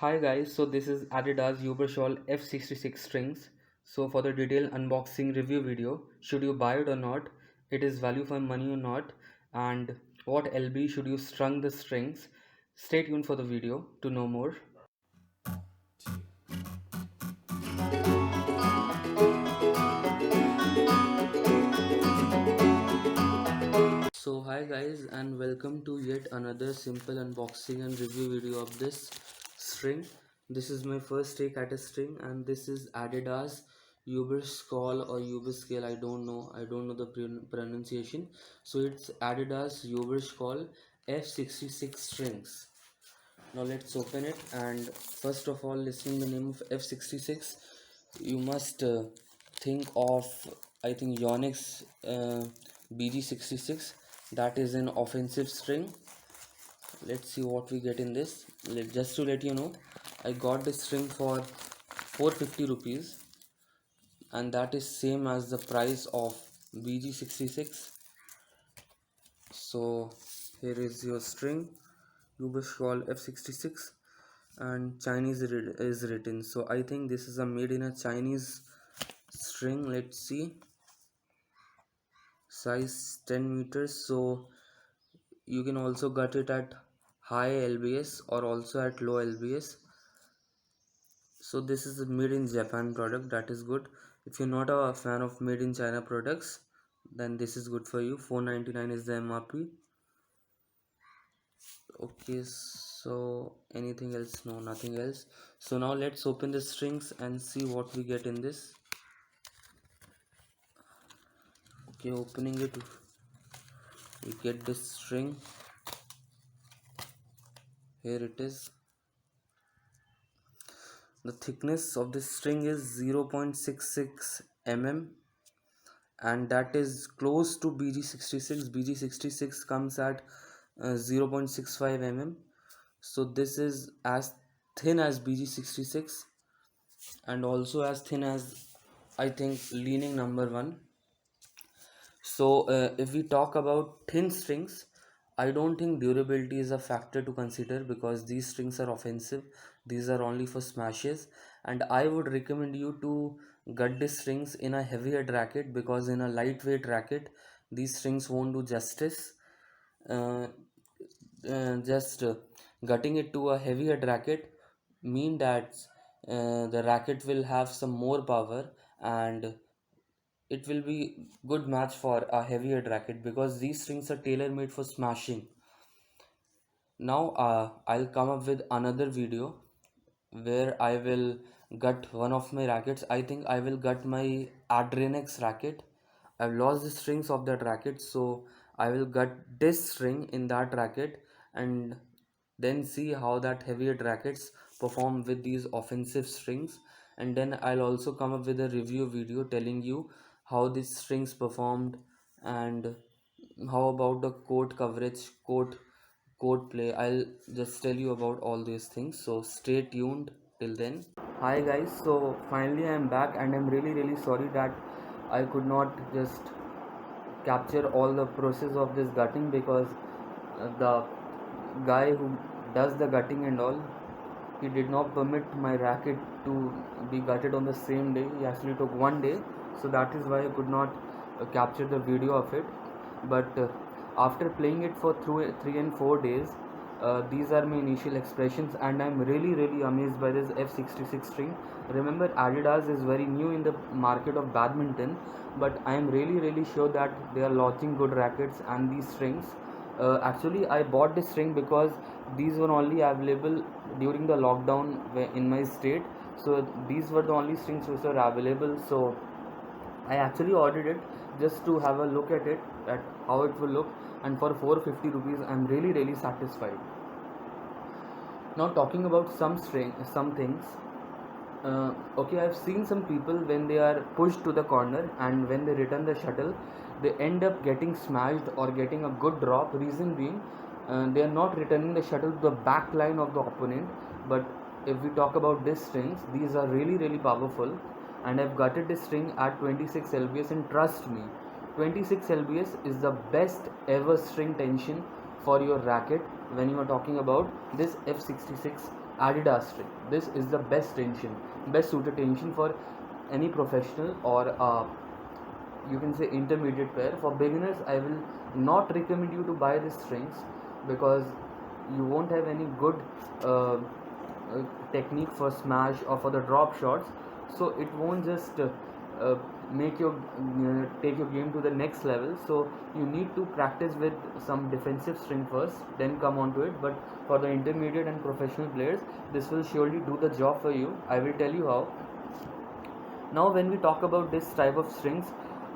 Hi guys, so this is Adidas Ubershawl F66 strings. So for the detailed unboxing review video, should you buy it or not, it is value for money or not, and what LB should you strung the strings. Stay tuned for the video to know more. So hi guys, and welcome to yet another simple unboxing and review video of this string. This is my first take at a string, and this is Adidas Uberscale or Uberscale. I don't know the pronunciation. So it's Adidas Uberscale F66 strings. Now let's open it, and first of all, listening the name of F66, you must think of, I think, Yonex BG66. That is an offensive string. Let's see what we get in this. Just to let you know, I got this string for 450 rupees, and that is same as the price of BG66. So here is your string, Uberscale F66, and Chinese is written. So I think this is a made in a Chinese string. Let's see, size 10 meters. So you can also get it at high lbs or also at low lbs. So this is a made in Japan product. That is good. If you're not a fan of made in China products, then this is good for you. 499 is the MRP. Okay, so anything else? No, nothing else. So now let's open the strings and see what we get in this. Okay, opening it, we get this string. Here it is. The thickness of this string is 0.66 mm, and that is close to BG66. BG66 comes at 0.65 mm. So this is as thin as BG66 and also as thin as, I think, Li-Ning number 1. So if we talk about thin strings, I don't think durability is a factor to consider because these strings are offensive. These are only for smashes, and I would recommend you to gut these strings in a heavier racket because in a lightweight racket, these strings won't do justice. Uh, just gutting it to a heavier racket mean that the racket will have some more power, and it will be good match for a heavier racket because these strings are tailor made for smashing. Now I'll come up with another video where I will gut one of my rackets. I think I will gut my Adrenex racket. I've lost the strings of that racket, so I will gut this string in that racket and then see how that heavier rackets perform with these offensive strings. And then I'll also come up with a review video telling you how these strings performed and how about the court coverage, court play. I'll just tell you about all these things, so stay tuned till then. Hi guys, so finally I'm back, and I'm really sorry that I could not just capture all the process of this gutting because the guy who does the gutting and all, he did not permit my racket to be gutted on the same day. He actually took one day, so that is why I could not capture the video of it. But after playing it for 3 and 4 days, these are my initial expressions, and I'm really amazed by this F66 string. Remember, Adidas is very new in the market of badminton, but I am really sure that they are launching good rackets and these strings. Actually, I bought this string because these were only available during the lockdown in my state. So these were the only strings which were available. So I actually ordered it just to have a look at it, at how it will look, and for 450 rupees, I'm really satisfied. Now talking about some things. Okay, I've seen some people when they are pushed to the corner and when they return the shuttle, they end up getting smashed or getting a good drop. Reason being, they are not returning the shuttle to the back line of the opponent. But if we talk about these strings, these are really powerful, and I've gutted this string at 26 lbs, and trust me, 26 lbs is the best ever string tension for your racket when you are talking about this F66 Adidas string. This is the best tension, best suited tension for any professional or you can say intermediate player. For beginners, I will not recommend you to buy these strings because you won't have any good technique for smash or for the drop shots, so it won't just uh, make your take your game to the next level. So you need to practice with some defensive string first, then come on to it. But for the intermediate and professional players, this will surely do the job for you. I will tell you how. Now when we talk about this type of strings,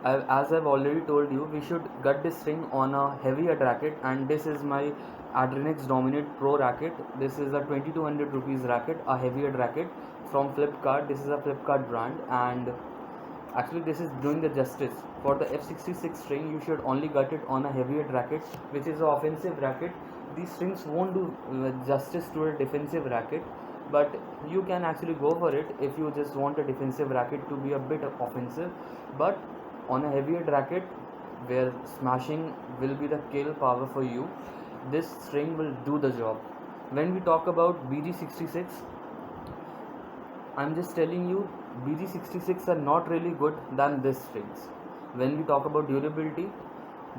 as I've already told you, we should gut this string on a heavier racket, and this is my Adrenax Dominate Pro racket. This is a 2200 rupees racket, a heavier racket from Flipkart. This is a Flipkart brand, and actually this is doing the justice. For the F66 string, you should only gut it on a heavier racket, which is an offensive racket. These strings won't do justice to a defensive racket, but you can actually go for it if you just want a defensive racket to be a bit offensive. But on a heavier racket where smashing will be the kill power for you, this string will do the job. When we talk about BG66, I'm just telling you, BG66 are not really good than these strings. When we talk about durability,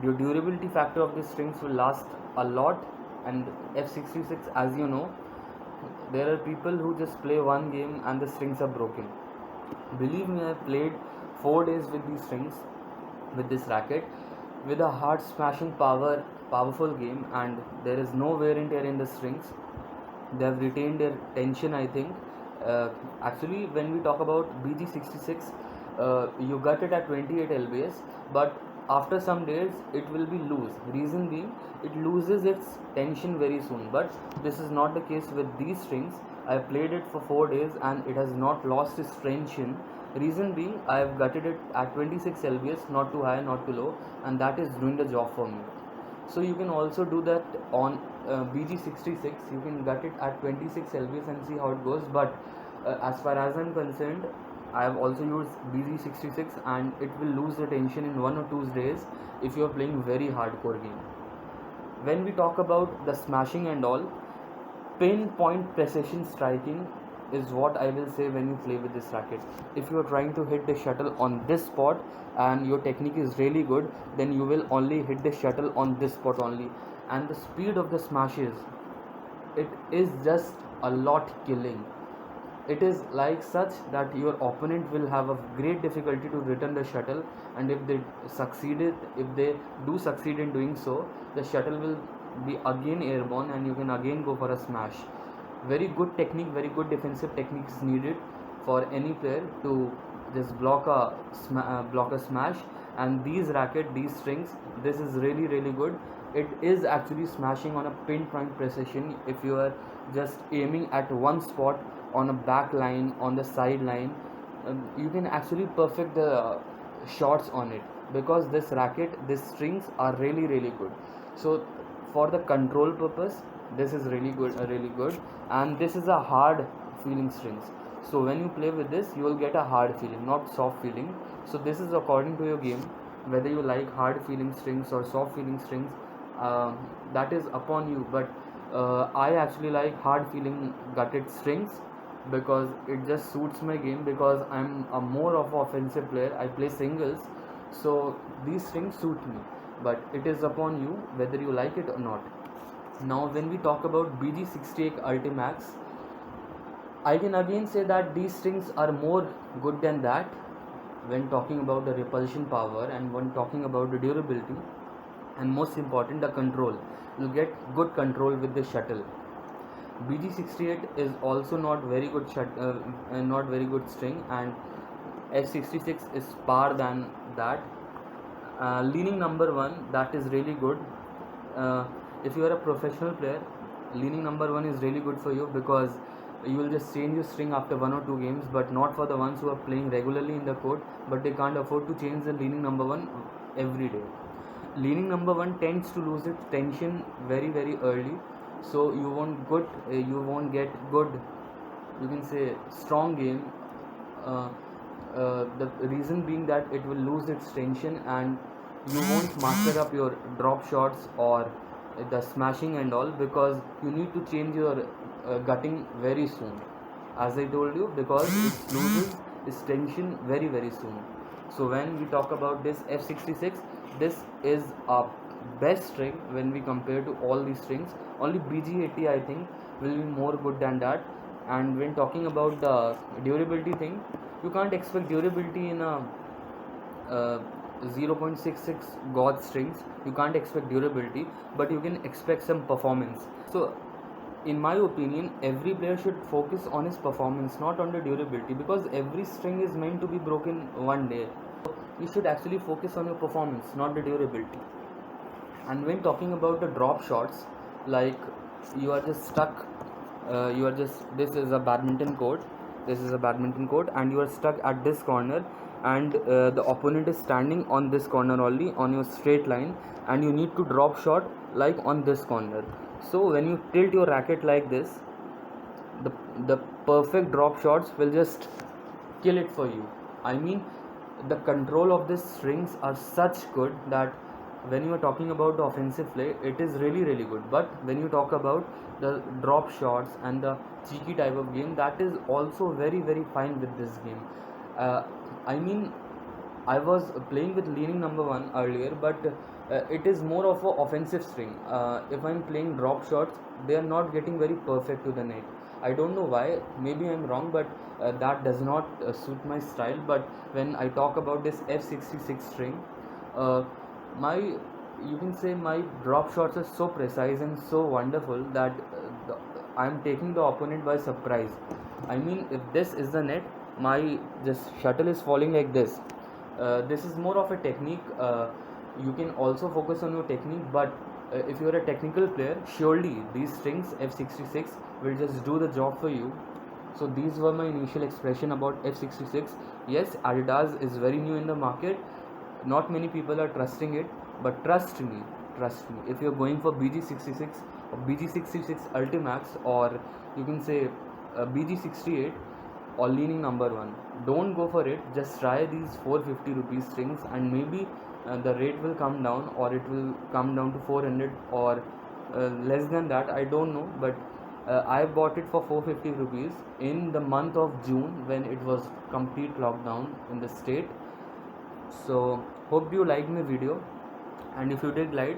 the durability factor of these strings will last a lot. And F66, as you know, there are people who just play one game and the strings are broken. Believe me, I played 4 days with these strings, with this racket, with a hard smashing powerful game, and there is no wear and tear in the strings. They have retained their tension, I think. Actually, when we talk about BG66, you got it at 28 lbs, but after some days it will be loose. Reason being, it loses its tension very soon. But this is not the case with these strings. I played it for 4 days and it has not lost its tension. Reason being, I have gutted it at 26 lbs, not too high, not too low, and that is doing the job for me. So you can also do that on BG66. You can gut it at 26 lbs and see how it goes. But as far as I'm concerned, I have also used BG66 and it will lose the tension in 1 or 2 days if you are playing very hardcore game. When we talk about the smashing and all, pinpoint precision striking is what I will say when you play with this racket. If you are trying to hit the shuttle on this spot and your technique is really good, then you will only hit the shuttle on this spot only. And the speed of the smashes, it is just a lot killing. It is like such that your opponent will have a great difficulty to return the shuttle, and if they do succeed in doing so, the shuttle will be again airborne and you can again go for a smash. Very good technique, very good defensive technique is needed for any player to just block a smash. And these strings, this is really good. It is actually smashing on a pinpoint precision. If you are just aiming at one spot on a back line, on the sideline, you can actually perfect the shots on it, because these strings are really good. So for the control purpose, this is really good. And this is a hard feeling strings, so when you play with this, you will get a hard feeling, not soft feeling. So this is according to your game, whether you like hard feeling strings or soft feeling strings, that is upon you. But I actually like hard feeling gutted strings because it just suits my game, because I'm a more of offensive player. I play singles, so these strings suit me. But it is upon you whether you like it or not. Now when we talk about BG68 Ultimax, I can again say that these strings are more good than that when talking about the repulsion power and when talking about the durability, and most important, the control. You get good control with the shuttle. BG68 is also not very good not very good string, and F66 is par than that. Leaning number 1, that is really good. If you are a professional player, leaning number 1 is really good for you, because you will just change your string after 1 or 2 games. But not for the ones who are playing regularly in the court, but they can't afford to change the leaning number 1 every day. Leaning number 1 tends to lose its tension very early, so you won't get good, you can say, strong game. uh, the reason being that it will lose its tension, and you won't master up your drop shots or the smashing and all, because you need to change your gutting very soon, as I told you, because it loses its tension very very soon. So when we talk about this F66, this is a best string when we compare to all these strings. Only BG80 I think will be more good than that. And when talking about the durability thing, you can't expect durability in a uh, 0.66 God strings. You can't expect durability, but you can expect some performance. So in my opinion, every player should focus on his performance, not on the durability, because every string is meant to be broken one day. So you should actually focus on your performance, not the durability. And when talking about the drop shots, like you are just stuck, you are just, this is a badminton court, this is a badminton court, and you are stuck at this corner, and the opponent is standing on this corner only on your straight line, and you need to drop shot like on this corner. So when you tilt your racket like this, the the perfect drop shots will just kill it for you. I mean, the control of these strings are such good that when you are talking about the offensive play, it is really really good. But when you talk about the drop shots and the cheeky type of game, that is also very very fine with this game. uh, I mean, I was playing with leaning number one earlier, but it is more of a offensive string. If I'm playing drop shots, they are not getting very perfect to the net. I don't know why. Maybe I'm wrong, but that does not suit my style. But when I talk about this F66 string, uh, my, you can say my drop shots are so precise and so wonderful that I'm taking the opponent by surprise. I mean, if this is the net, my just shuttle is falling like this. This is more of a technique. You can also focus on your technique, but if you are a technical player, surely these strings F66 will just do the job for you. So these were my initial expression about F66. Yes, Adidas is very new in the market. Not many people are trusting it, but trust me. If you're going for BG66 or BG66 Ultimax, or you can say BG68 or leaning number one, don't go for it. Just try these 450 rupees strings, and maybe the rate will come down, or it will come down to 400 or less than that. I don't know, but I bought it for 450 rupees in the month of June when it was complete lockdown in the state. So hope you liked my video, and if you did like,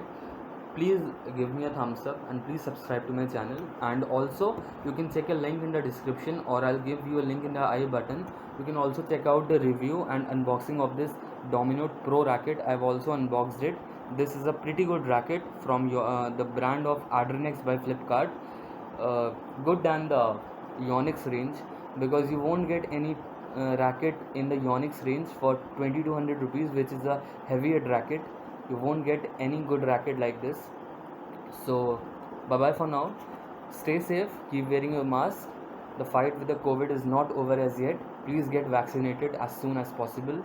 please give me a thumbs up and please subscribe to my channel. And also you can check a link in the description, or I'll give you a link in the I button. You can also check out the review and unboxing of this Domino Pro racket. I've also unboxed it. This is a pretty good racket from the brand of Adrenex by Flipkart. Good than the Yonex range, because you won't get any racket in the Yonex range for 2200 rupees, which is a heavier racket. You won't get any good racket like this. So bye bye for now. Stay safe, keep wearing your mask. The fight with the COVID is not over as yet. Please get vaccinated as soon as possible.